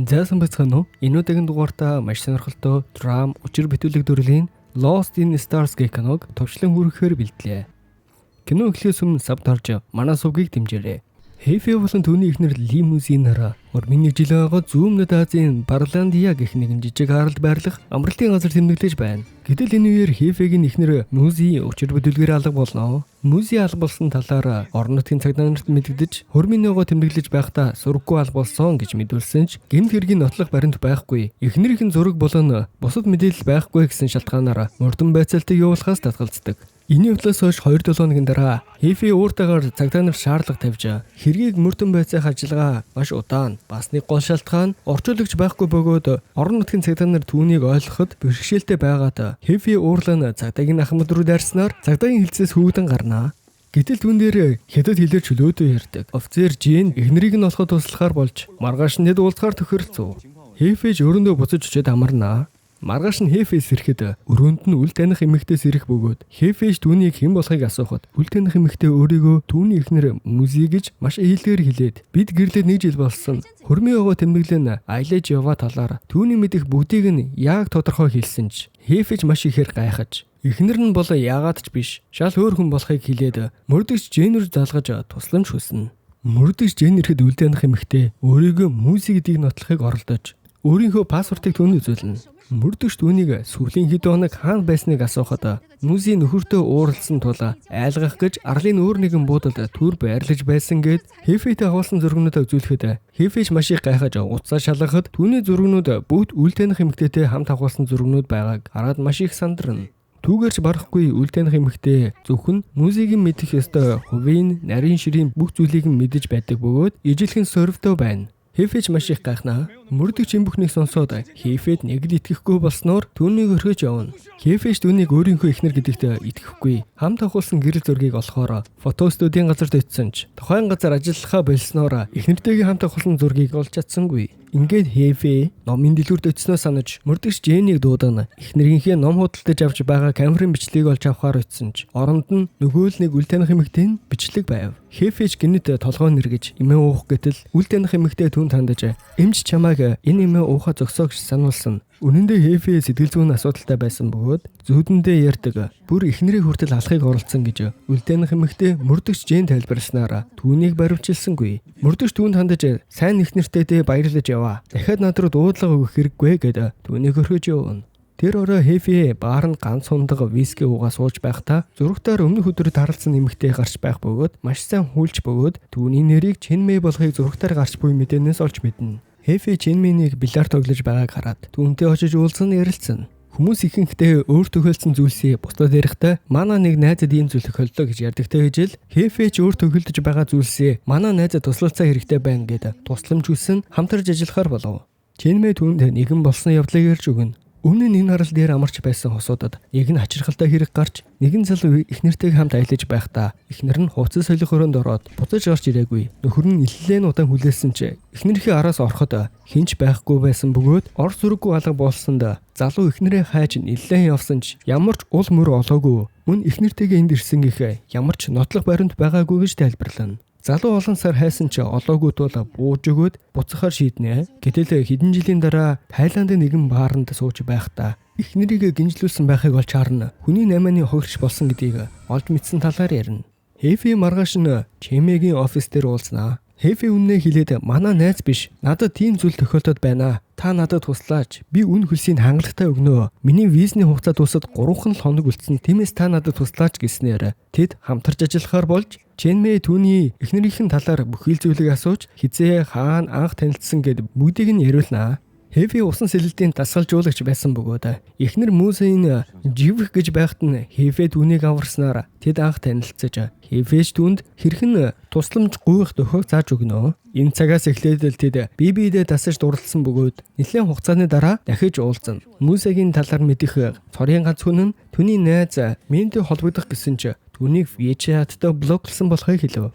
Заасан бацхан уу? Энэ удаагийн дугаартаа маш сонирхолтой драм, учир бүтүүлэг дүрлийн Lost in Stars гэх киног төвчлэн хүргэхээр бэлдлээ. Кино эхлэхээс өмнө сабд орж манай сувгийг дэмжээрэй. Хэфи болон түүний эхнэр лимузинаараа урмын нэг жил байгаа Зүүмнэд Азийн Барландия гэх нэгэн жижиг харалт байрлах амралтын газар тэмдэглэж байна. Гэтэл энэ үеэр Хэфигийн эхнэр Музи учир бүтүүлгээр алга болно. Музи алга болсон талаар орон нутгийн цагдаа нарт мэдэгдэж хурмын нөгөө тэмдэглэж байхдаа сургаггүй алга болсон гэж мэдүүлсэн ч гэмт хэргийн нотлох баримт байхгүй. Эхнэрийн зураг болон бусад мэдээлэл байхгүй гэсэн шалтгаанаар мөрдөн байцаалтыг явуулахаас татгалздаг. Энэ явдлаас хойш 2-7 хоногийн дараа Хэфи ууртайгаар цагдаа нарт шаардлага тавьж хэргийг мөрдөн байцаах ажиллагаа маш удаан бас нэг гол шалтгаан орчуулагч байхгүй бөгөөд орон нутгийн цагдаа нар түүнийг ойлгоход бэрхшээлтэй байгаад Хэфи уурлан цагдаагийн ахмад руу дайрснаар цагдаагийн хилцээс хүүдэн гарнаа. Гэтэл түүн дээр хятад хэлээр чөлөөтэй ярьдаг. Офицер Жин эхнэрийг нь олоход туслахаар болж маргааш нь тэд уулзахаар тохиролцов. Хэфиж өрөөндөө буцаж очиод амарнаа. Маргааш нь Хэфис ирэхэд өрөөнд нь үл таних эмэгтэйс ирэх бөгөөд Хэфиш түүнийг хэн болохыг асуухад үл таних эмэгтэй өөрийгөө түүний эхнэр Музи гэж маш ээлгээр хэлээд бид гэрлээд 1 жил болсон. Хөрмийн овоо тэмдэглэн Айлэж яваа талаар түүний мэдих бүгдийг нь яг тодорхой хэлсэн ч Хэфиш маш ихээр гайхаж эхнэр нь бол яагаад ч биш шал өөр хүн болохыг хэлээд мөрдөгч Жэнэр залгаж тусламж хүснэ. Мөрдөгч Жэн ирэхэд үл таних эмэгтэй өөрийгөө Музи гэдгийг нотлохыг оролдож өөрийнхөө паспортыг түүнд үзүүлнэ. Мөрдөгч түүнийг сүүлийн хэд хоног хаана байсныг асуухад Музи нөхөртөө ууралсан тул айлгах гэж арлын өөр нэгэн буудалд түр байрлаж байсан гэд Хэфитэй хавуулсан зургнуудаа үзүүлэхэд Хэфиш маш их гайхаж уцаа шалгахад түүний зургнууд бүгд үл таних эмэгтэйтэй хамт хавуулсан зургнууд байгааг хараад маш их сандарна. Түүгээрч барахгүй үл таних эмэгтэй зөвхөн Музигийн мэдэх ёстой хувийн, нарийн ширийн бүх зүйлийг мэдэж байдаг бөгөөд ижилхэн сорвтой байна. Хэфич маш их гайхнаа. Мөрдөгч юм бүхнийг сонсоод Хэфэд нэг л итгэхгүй болсноор түүнийг орхиж явна. Хэфиш түүнийг өөрийнхөө эхнэр гэдэгт итгэхгүй. Хамт авахулсан гэрэл зургийг олохоор фотостудийн газарт очисон ч тухайн газар ажиллахаа болсноор эхнэртэйгээ хамт авахулсан зургийг олж чадсангүй. Ингээд Хэфи номын дэлгүүрт очисноос санаж мөрдөгч Жэнийг дуудана. Эхнэрийнхээ ном худалдаж авч байгаа камерын бичлэгийг олж авахаар очисон ч оронд нь нөгөө л нэг үл таних эмэгтэй бичлэг байв. Хэфич гинэд толгой нэргэж эмээ уух гэтэл үл таних эмэгтэй түүнд хандаж эмч чамайг энэ эмээ ууха зогсоо гэж сануулсан. Үнэн дээр Хэфи сэтгэл зүйн асуудалтай байсан бөгөөд зүудэндээ ярьдаг. Бүр эхнэрийг хүртэл алахыг оролцсон гэж үл таних эмэгтэй мөрдөгч Жэн тайлбарласнаар түүнийг баримтжилсангүй. Мөрдөгч түүнд хандаж сайн эхнэртэйдээ баярлаж яваа. Дахиад над руу дуудлага өгөх хэрэггүй гэд түүнийг орхиж явна. Тэр орой Хэфи баарнд ганц хундаг виски уугаа сууж байхдаа зурагтаар өмнөх өдрөд харалцсан эмэгтэй гарч байх бөгөөд маш сайн хүлж бөгөөд түүний нэрийг Чэнмэй болохыг зурагтаар гарч буй мэдээнээс олж мэднэ. Хэфи Чэнмэйнийг бильярд тоглож байгааг хараад түүнтэй очиж уулзсан ярилцсан. Хүмүүс ихэнхдээ өөр тохиолдсон зүйлсийг бусдад ярихдаа манай нэг найзад ийм зүйл тохиолдлоо гэж ярьдагтай гэж л Хэфи ч өөр тохиолдож байгаа зүйлсээ манай найзад туслалцаа хэрэгтэй байна гэд тусламж хүссэн хамтарч ажиллахаар болов. Чэнмэй түүнд нэгэн болсон явдлыг ярьж өгнө. Өмнө нь энэ харал дээр амарч байсан хосуудад нэг нь хачирхалтай хэрэг гарч нэгэн залуу эхнэртэйг хамт аялаж байхдаа эхнэр нь хувцас солих өрөөнд ороод буцаж гарч ирээгүй. Нөхөр нь нэлээд удаан хүлээсэн ч эхнэрийнхээ араас ороход хинч байхгүй байсан бөгөөд ор сүрэггүй алга болсонд залуу эхнэрээ хайж нэлээд явсан ч ямар ч ул мөр олоогүй. Мөн эхнэртэйгээ энд ирсэнгийнхээ ямар ч нотлох баримт байгаагүй гэж тайлбарлана. Залуу олон сар хайсан ч олоогүй тул бууж өгөөд буцахаар шийднэ. Гэтэл хэдэн жилийн дараа Тайландын нэгэн баарнд сууж байхдаа эхнэрийг гинжлүүлсэн байхыг олж харна. Хүний 8-ны хогрч болсон гэдгийг олж мэдсэн талаар ярина. Хэфи маргааш нь Чэмэгийн офис дээр уулзнаа. Хэфи үннээ хэлээд манай найз биш. Надад тийм зүйл тохиолдод байна. Та надад туслаач. Би үн хөлсийг хангалттай өгнө. Миний визний хугацаа дуусаад 3 хоног үлдсэн. Тиймээс та надад туслаач гэснээр тэд хамтарч ажиллахаар болж Чэнмэй түүний эхнэрийнхэн талаар бүхэл зүйлийг асууж хизээ хаана анх танилцсан гэд бүгдийг нь яриулнаа. Хэфи усан сэлэлтийн дасгалжуулагч байсан бөгөөд эхнэр Музейн живэх гэж байхад нь Хэфи түүнийг аварснаар тэд анх танилцаж Хэфиш түүнд хэрхэн тусламж гуйх дөхөөг зааж өгнө. Энэ цагаас эхлээд л тэд бие-биедээ дасаж дурлалсан бөгөөд нэлээд хугацааны дараа дахиж уулзна. Музейгийн талаар мэдэх цорын ганц хүн нь түүний найз Мэнтэй холбогдох гэсэн ч түүнийг WeChat-д блоклсан болохыг хэлв.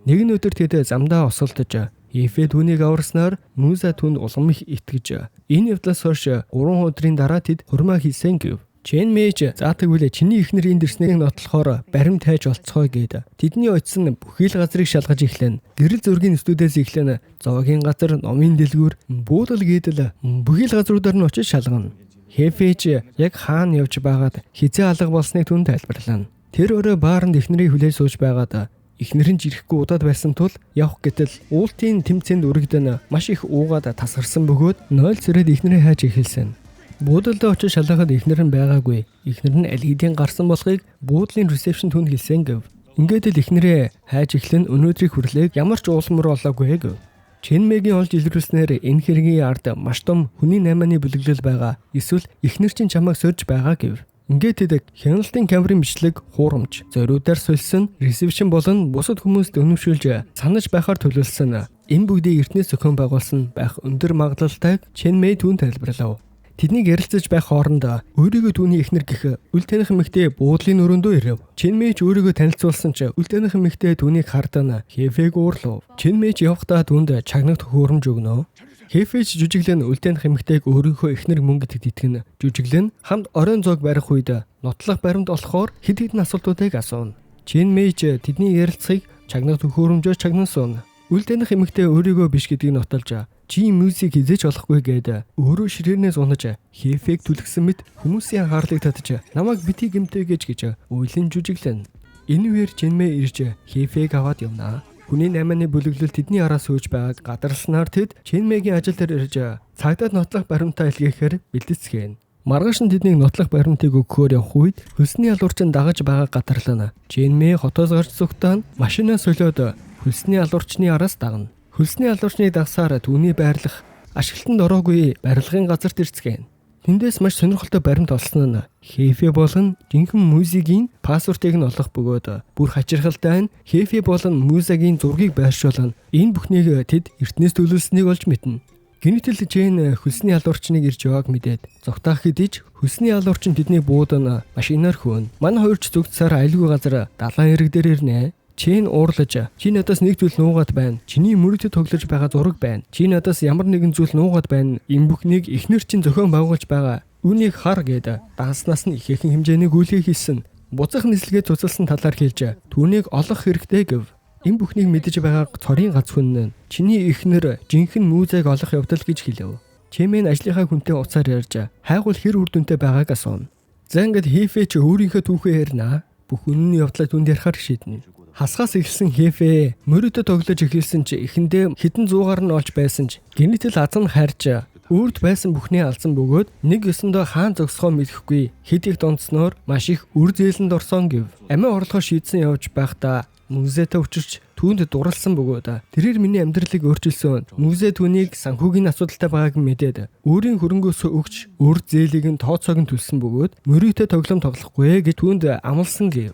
Нэгэн өдөр тэд замдаа осолдож Хэфи түүнийг аварснаар Муза түнд улам их итгэж энэ явдлаас хойш 3 өдрийн дараа тэд хурмаа хийсэн гэв. Чен Мэж заадаг үлээ чиний эхнэр энд ирснийг нотлохоор баримт хайж олцгоё гэд. Тэдний очсон бүхий л газрыг шалгаж эхлэн. Гэрэл зургийн студиэс эхлэн зоогийн газар, номын дэлгүүр, буудал гэдэл бүхий л газруудаар нь очиж шалгана. Хефэж яг хаана явж байгаад хизээ алга болсныг түн тайлбарлана. Тэр өөрөө бааранд эхнэрийг хүлээж сууж байгаад эхнэр нь жирэхгүй удаад байсан тул явах гэтэл уултын тэмцээнд үргэлдэн маш их уугаад тасгарсан бөгөөд 0 царайд эхнэрээ хайж эхэлсэн. Буудалд очиж шалгахад эхнэр нь байгаагүй. Эхнэр нь аль хэдийн гарсан болохыг буудлын ресепшн түнд хэлсэн гэв. Ингээд л эхнэрээ хайж эхлэн өнөөдрийг хүрлээг ямар ч уулмөр олоогүй гэв. Чен Мэгийн олж илрүүлснээр энэ хэргийн ард маш том хүний наймааны бүлэглэл байгаа. Эсвэл эхнэр чинь чамайг сорж байгаа гэв. Ингээд тэд хяналтын камерын бичлэг, хуурамч, зориудаар сольсон ресепшн болон бусад хүмүүст өнөмшүүлж санаж байхаар төлөвлөсөн. Энэ бүгдийг эртнээс зохион байгуулсан байх өндөр магадлалтайг Чен Мэй түн тайлбарлав. Тэднийг ярилцаж байх хооронд өөрийгөө түүний эхнэр гэх үл таних эмэгтэй буудлын өрөөндөө ирэв. Чен Мэй ч өөрийгөө танилцуулсан ч үл таних эмэгтэй түүнийг хардан Хефэг уурлав. Чен Мэй ч явхдаа түнд чагнагт хөөөрөмж өгнө. Хефэж жүжиглэн үл таних эмэгтэйг өөрийнхөө эхнэр мөн гэдэгт итгэн. Жүжиглэн хамт оройн зоог барих үед нотлох баримт олохоор хэд хэдэн асуултуудыг асууна. Чен Мэй ч тэдний ярилцахыг чагнагт хөөөрөмжөөр чагнасан. Үл таних эмэгтэй өөрийгөө биш гэдгийг нотолж чи мюзик хизээч олохгүй гээд өөрөө ширээрнээс унаж Хефэг түлхсэн мэт хүмүүсийн анхаарлыг татж намайг бити гэмтэйгэж гэж уйлан жүжиглэн. Энэ үеэр Чен Мэй ирж Хефэг аваад явна. Хүний наймааны бүлэглэл тэдний араас сууж байгааг гадарснаар тэд Чен Мэгийн ажил дээр ирж цагдаад нотлох баримтаа илгээхээр бэлтгэцгээв. Маргааш нь тэднийг нотлох баримтыг өгөхөөр явах үед хөлсний алуурчин дагаж байгааг гадарлана. Чен Мэй хотоос гарч зүгтээ машинаа солиод хөлсний алуурчны араас дагна. Хөлсний алуурчныг дагсаар түүний байрлах ашиглалтанд ороогүй барилгын газарт ирцгээв. Тэндээс маш сонирхолтой баримт олсон нь Хефэ болон жинхэнэ музикийн пассвортыг нь олох бөгөөд бүр хачирхалтай нь Хефэ болон музикийн зургийг байршуулна. Энэ бүхнийг тэд эртнээс төлөвлөснийг олж мэднэ. Гэнэтэл Чен хөлсний алуурчныг ирж явааг мэдээд зогтаах хэдий ч хөлсний алуурчин тэдний буудан машинаар хөөн. Манай хоёр ч зүгтсаар айлгүй газар далайн эрэг дээр ирнэ. Чен уурлаж чи надаас нэг зүйл нуугаад байна. Чиний мөрөдөд тоглож байгаа зураг байна. Чи надаас ямар нэгэн зүйл нуугаад байна. Энэ бүхнийг эхнэр чинь зохион байгуулж байгаа. Үүнийг хар гээд дааснаас нь ихээхэн хэмжээний гүйлгээ хийсэн. Буцах нислэгээ цуцалсан талаар хэлж түүнийг олох хэрэгтэй гэв. Энэ бүхнийг мэдэж байгаа цорын гац хүн нь чиний эхнэр жинхэнэ музейг олох явдал гэж хэлв. Чемэн ажлынхаа хүнтэй уцаар ярьж хайгуул хэр үр дүнтэй байгааг асууна. За ингээд Хефэ ч өөрийнхөө түүхээ ярина. Бүх үнэн явдлаа түнд ярихаар шийднэ. Хасгаас эхэлсэн Хефэ мөрөдөд тоглож эхэлсэн ч эхэндээ хэдэн зуугаар нь олж байсан ч гэнэтэл азан харж өөрт байсан бүхнээ алдсан бөгөөд нэг ёсондоо хаан зогсохоо мэдэхгүй хэд их донцсноор маш их үр зээлэнд орсон гэв. Амиа орлохоо шийдсэн явж байхдаа музейтэй учирч түүнд дурлсан бөгөөд тэрээр миний амьдралыг өөрчилсөн. Музей түүнийг санхүүгийн асуудалтай байгааг мэдээд өөрийн хөрөнгөөс өгч үр зээлийг нь тооцоог нь төлсөн бөгөөд мөрөдөд тоглоом тоглохгүй гэж түүнд амласан гэв.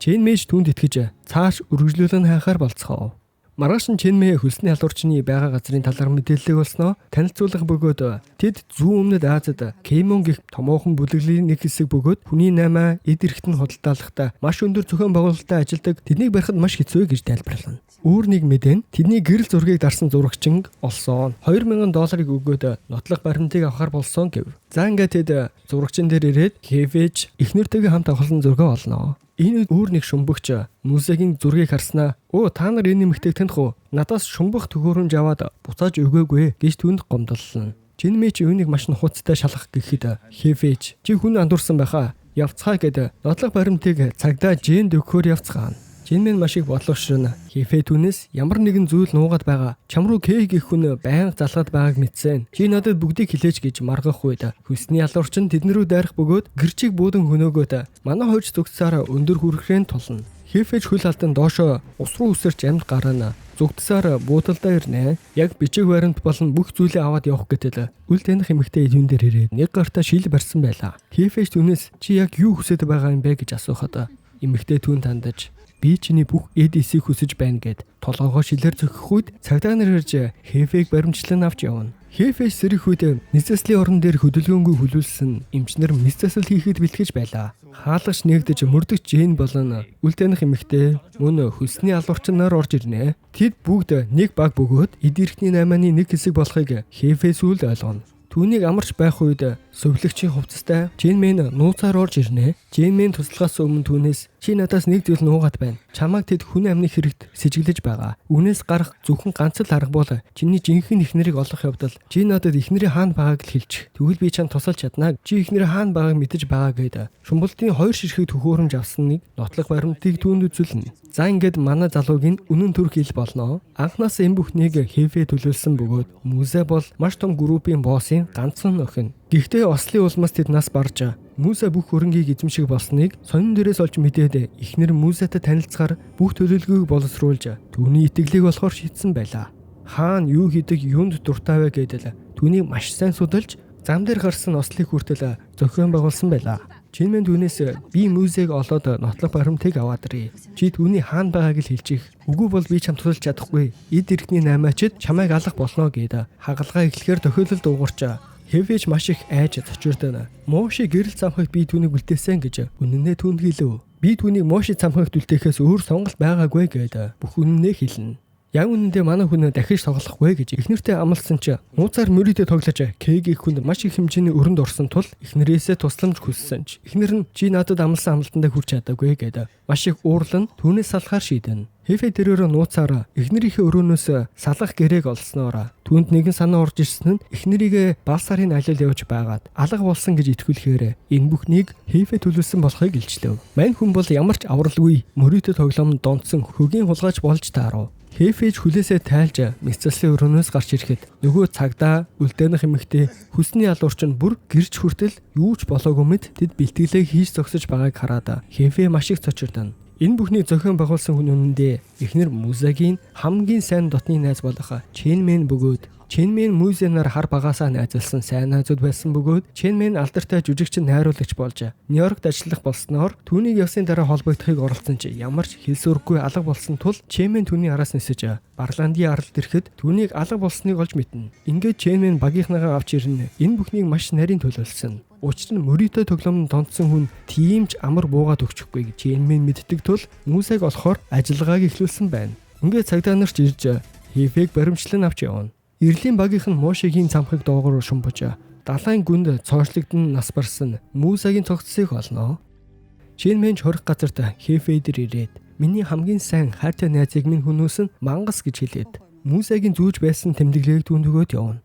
Чен Мэж түнд итгэж цааш үргэлжлүүлэн хайхаар болцгоо. Маргааш нь Чен Мэй хөлсний алуурчны байгаа газрын талаар мэдээлэл болсноо танилцуулга бөгөөд тэд зүүн өмнөд Азад Кеймон гэх томоохон бүлэглэлийн нэг хэсэг бөгөөд хүний наймаа эд эрхт нь худалдаалахдаа маш өндөр зохион байгуулалтад ажилладаг тэднийг барихад маш хэцүү гэж тайлбарлана. Өөр нэг мэдэн тэдний гэрэл зургийг дарсан зурагчин олсон $2000 өгөөд нотлох баримтыг авахар болсон гэв. За ингээд тэд зурагчин дээр ирээд Хефэж эхнэртэйгээ хамт авахлан зураг олноо. Энэ өөр нэг шумбагч музейгийн зургийг харснаа та нар энэ нэмэгтэйг таних уу? Надаас шумбах төхөөрөмж аваад буцааж өгөөгүй гэж түнд гомдлолно. Чен Мэй чи үүнийг маш нухацтай шалгах гэхэд Хефэж чи хүн андуурсан байхаа явцгаа гэд нотлох баримтыг цагдаа Жэнд өгөхөөр явцгаана. Чен Мэй маш их бодлогошрно. Хефэ түүнээс ямар нэгэн зүйл нуугаад байгаа. Чам руу Кэй гэх хүн байнга залгаад байгааг мэдсэн. Чи надад бүгдийг хэлээч гэж маргах үед хөлсний алуурчин тэднэрүү дайрах бөгөөд гэрчиг буудан хөнөөгөөд манай хойч зүгтсаар өндөр хүрхрээн тулна. Хефэж хөл алдан доошоо ус руу үсэрч амьд гарна. Зүгтсаар буудалдаа ирнэ. Яг бичиг баримт болон бүх зүйлээ аваад явах гэтэл үл таних эмэгтэй юун дээр ирээд нэг гартаа шил барьсан байлаа. Хефэж түүнээс чи яг юу хүсэж байгаа юм бэ гэж асуухад эмэгтэй түүнд хандаж би чиний бүх эд эсийг хүсэж байна гэд толгоогоо шилээр зөхөх үед цагдаа нар ирж Хефэг баримтлан авч явна. Хефэж сэрэх үед нийцэслийн орон дээр хөдөлгөөнгүй хүлүүлсэн эмчнэр нийцэсэл хийхэд бэлтгэж байлаа. Хаалгач нэгдэж мөрдөгч Жэйн болон үл таних эмэгтэй мөн хөлсний алуурчнаар орж ирнэ. Тэд бүгд нэг баг бөгөөд эд эрхтний наймааны нэг хэсэг болохыг Хефэ сүүлд ойлгоно. Түүнийг амарч байх үед Сувилагчийн хувцастай Жинмен нууцаар орж ирнэ. Жинмен туслахаас өмнө түүнээс чи надаас нэг зүйл нуугаад байна. Чамайг тэд хүн амны хэрэгт сэжиглэж байгаа. Үнээс гарах зөвхөн ганц л арга бол чиний жинхэнэ эхнэрийг олох явдал чи надад эхнэрийн хаана байгааг л хэлчих. Тэгвэл би чамд тусалж чаднаа. Чи эхнэрийн хаана байгааг мэдэж байгаа гэдэг. Шумбалтын 2 ширхэг төхөөрөмж авсан нэг нотлох баримтыг түүнд үзүүлнэ. За ингээд манай залуугийн үнэн төр хэл болно. Анхнаас энэ бүхнийг Хефе төлөвлөсөн бөгөөд Музе бол маш том группийн боссын ганцхан охин. Гэхдээ ослын улмаас тэд нас барж Музе бүх хөрөнгийг эзэмших болсныг сонин дээрээс олж мэдээд эхнэр Музетай танилцахаар бүх төлөвлөгөөг боловсруулж түүний итгэлийг болохоор шийдсэн байлаа. Хаан юу хийдэг, юунд дуртай вэ гэдэл түүнийг маш сайн судалж зам дээр гарсан ослыг хүртэл зохион байгуулсан байлаа. Жинмен түүнээс би Музег олоод нотлох баримтыг аваад ирье. Чи түүний хаана байгааг л хэлчих. Үгүй бол би чамд тусалж чадахгүй. Эд эрхний 8-ачид чамайг алах болно гэд хагалгаа эхлэхээр тохиолдол дуугарч Хефеж маш их айж цочирдана. Моши гэрэл замхагт би түүнийг үлдээсэн гэж үнэнээ түүнд хэлв. Би түүнийг Моши замхагт үлдээхээс өөр сонголт байгаагүй гэд бүх үнэнээ хэлнэ. Яг үнэндээ манай хүн дахиж тоглохгүй гэж эхнэртэй амласан ч нууцаар мөрөдө тоглож Кэгийн хүнд маш их хэмжээний өрөнд орсон тул эхнэрээсээ тусламж хүссэн ч эхнэр нь чи надад амласан амлалтандаа хүрч чадаагүй гэд маш их уурлан түүнээс салахаар шийдэнэ. Хефе тэрээр нууцаар эхнэрийнхээ өрөөнөөс салах гэрээг олсноор түүнд нэгэн санаа орж ирсэн нь эхнэрийг Балсарын алил явж байгаад алга болсон гэж итгүүлэхээр энэ бүхнийг Хефе төлөвлөсөн болохыг илчлэв. Мань хүн бол ямар ч авралгүй мөрөдө тоглоомд донтсон хөгийн хулгайч болж таарав. Хефеж хүлээсээ тайлж мэцэлсэн өрөөнөөс гарч ирэхэд нөгөө цагдаа үлдээнх эмэгтэй хүсний алуурч нь бүр гэрч хүртэл юу ч болоогүй мэд тэд бэлтгэлээ хийж зогсож байгааг хараад Хефе маш их цочирдана. Энэ бүхний зохион байгуулсан хүн үнэндээ эхнэр Музегийн хамгийн сайн дотны найз болох Чэнмен бөгөөд Чэнмен Музенаар хар багасаа найзалсан сайн найзууд байсан бөгөөд Чэнмен алдартай жүжигчин найруулагч болж Нью-Йоркт ажиллах болсноор түүнийг явсны дараа холбогдохыг оролцсон ч ямар ч хэл сурггүй алга болсон тул Чэнмен түүний араас нисэж Барландийн аралд ирэхэд түүнийг алга болсныг олж мэднэ. Ингээд Чэнмен багийнхнагаа авч ирнэ. Энэ бүхнийг маш нарийн төлөвлөсөн. Учир нь мөрөдө тоглоомд донтсон хүн тийм ч амар буугаад өгчихгүй гэж Чэнмен мэддэг тул Музег олохоор ажиллагааг эхлүүлсэн байна. Ингээд цагдаа нар ч ирж Хефег баримтлан авч явна. Ирлийн багийнх нь Мошигийн цамхаг доогоор шумбаж далайн гүнд цоошлогдсон нас барсан Музегийн цогцсыг олно. Чэнмен хорих газарт Хефе дээр ирээд миний хамгийн сайн хайртай найзыг минь хүнөөсөн мангас гэж хэлээд Музегийн зүүж байсан тэмдэглэгийг түүнд өгөөд явна.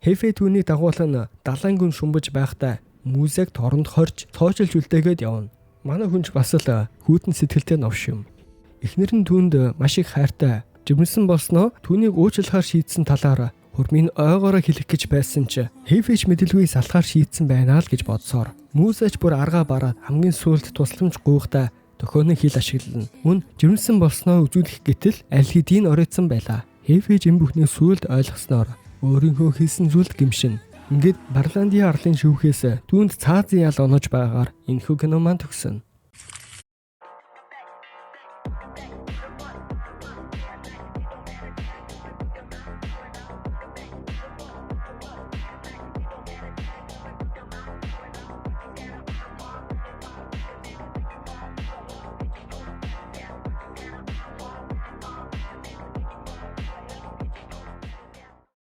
Хефе түүнийг дагуулan далайн гүн шумбаж байхдаа Музег торонд хорж цоочилж үлдээгээд явна. Манай хүнч бас л хүйтэн сэтгэлтэй новш юм. Эхнэр нь түүнд маш их хайртай жимсэн болсноо түүнийг уучлахаар шийдсэн талаар хурмын ойгоороо хэлэх гэж байсан ч Хефеж мэдэлгүй салахаар шийдсэн байна л гэж бодсоор Музеч бүр аргаа бараад хамгийн сүүлд тусламж гуйхдаа төхөөнөө хил ашиглана. Мөн жимсэн болсноо үзүүлэх гэтэл аль хэдийн оройтсан байлаа. Хефеж энэ бүхнийг сүүлд ойлгосноор өөрийнхөө хийсэн зүйлд гимшин. Ингээд Барландийн арлын шүүхээс түүнд цаазын ял онож байгаагаар энэхүү кино маань төгсөнө.